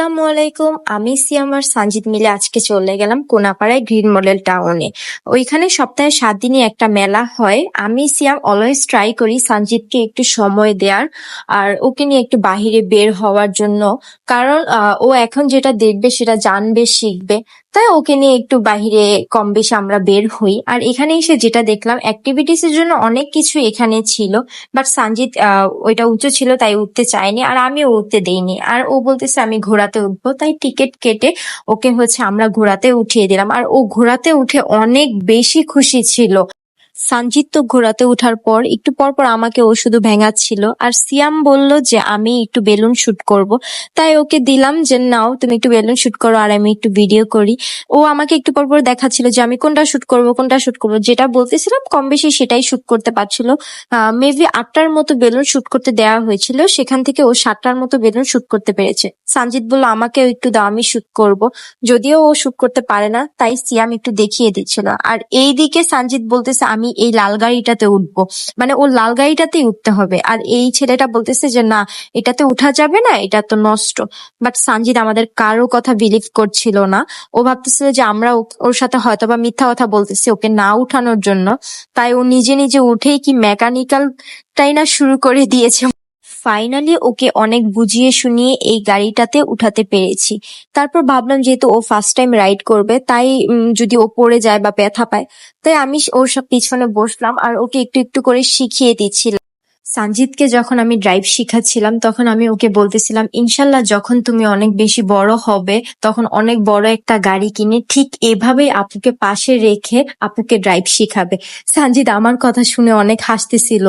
আসসালামু আলাইকুম। আমি সিয়াম আর সানজিদ মিলে আজকে চলে গেলাম কোনাপাড়ায় গ্রিন মডেল টাউনে। ওইখানে সপ্তাহে 7 দিনই একটা মেলা হয়। আমি সিয়াম অলওয়েজ ট্রাই করি সানজিদকে একটু সময় দেওয়ার আর ওকে নিয়ে একটু বাহিরে বের হওয়ার জন্য। কারণ ও এখন যেটা দেখবে সেটা জানবে, শিখবে। তাই ওকে নিয়ে একটু বাহিরে কম বেশি আমরা বের হই। আর এখানে এসে যেটা দেখলাম, অ্যাক্টিভিটিস এর জন্য অনেক কিছু এখানে ছিল। বাট সানজিদ ওইটা উঁচু ছিল তাই উঠতে চায়নি, আর আমিও উঠতে দেইনি। আর ও বলতেছে আমি ঘোড়াতে উঠবো, তাই টিকিট কেটে ওকে আমরা ঘোড়াতে উঠিয়ে দিলাম। আর ও ঘোড়াতে উঠে অনেক বেশি খুশি ছিল। সানজিদ তো ঘোড়াতে উঠার পর একটু পর পর আমাকে ও শুধু ভেঙাচ্ছিল। আর সিয়াম বলল যে আমি একটু বেলুন শুট করব, তাই ওকে দিলাম যে নাও তুমি একটু বেলুন শুট করো আর আমি একটু ভিডিও করি। ও আমাকে একটু পর পর দেখাচ্ছিল যে আমি কোনটা শুট করব, কোনটা শুট করব। যেটা বলতেছিলাম কম বেশি সেটাই শুট করতে পারছিল। মেবি 8টার মতো বেলুন শুট করতে দেওয়া হয়েছিল, সেখান থেকে ও 7টার মতো বেলুন শুট করতে পেরেছে। সানজিদ বলল আমাকেও একটু দাও, আমি শুট করব। যদিও ও শুট করতে পারে না, তাই সিয়াম একটু দেখিয়ে দিচ্ছিল। আর এইদিকে সানজিদ বলতেছে আমি এই লাল গাড়িটাতে উঠবো, মানে ও লাল গাড়িটাতেই উঠতে হবে। আর এই ছেলেটা বলতেছে যে না, এটাতে উঠা যাবে না, এটা তো নষ্ট। বাট সানজিদ আমাদের কারো কথা বিলিভ করছিল না। ও ভাবতেছিল যে আমরা ওর সাথে হয়তোবা মিথ্যা কথা বলতেছি ওকে না উঠানোর জন্য। তাই ও নিজে নিজে উঠেই কি মেকানিক্যাল টাই না শুরু করে দিয়েছে। ফাইনালি ওকে অনেক বুঝিয়ে শুনিয়ে এই গাড়িটাতে উঠাতে পেরেছি। তারপর ভাবলাম যেহেতু ও ফার্স্ট টাইম রাইড করবে, তাই যদি ও পড়ে যায় বা ব্যথা পায়, তাই আমি ওর সব পিছনে বসলাম আর ওকে একটু একটু করে শিখিয়ে দিচ্ছিলাম। সানজিদকে যখন আমি ড্রাইভ শিখাচ্ছিলাম তখন আমি ওকে বলতেছিলাম ইনশাল্লাহ যখন তুমি অনেক বেশি বড় হবে তখন অনেক বড় একটা গাড়ি কিনে ঠিক এভাবেই আপুকে পাশে রেখে আপুকে ড্রাইভ শিখাবে। সানজিদ আমার কথা শুনে অনেক হাসতেছিল।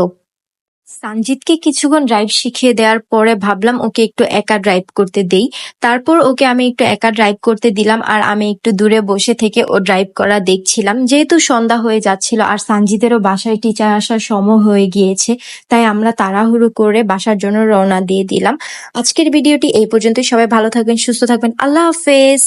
সানজিদকে কিছুক্ষণ ড্রাইভ শিখিয়ে দেওয়ার পরে ভাবলাম ওকে একটু একা ড্রাইভ করতে দেই। তারপর ওকে আমি একটু একা ড্রাইভ করতে দিলাম আর আমি একটু দূরে বসে থেকে ও ড্রাইভ করা দেখছিলাম। যেহেতু সন্ধ্যা হয়ে যাচ্ছিল আর সানজিদেরও বাসায় টিচার আসার সময় হয়ে গিয়েছে, তাই আমরা তাড়াহুড়ো করে বাসার জন্য রওনা দিয়ে দিলাম। আজকের ভিডিওটি এই পর্যন্তই। সবাই ভালো থাকবেন, সুস্থ থাকবেন। আল্লাহ হাফেজ।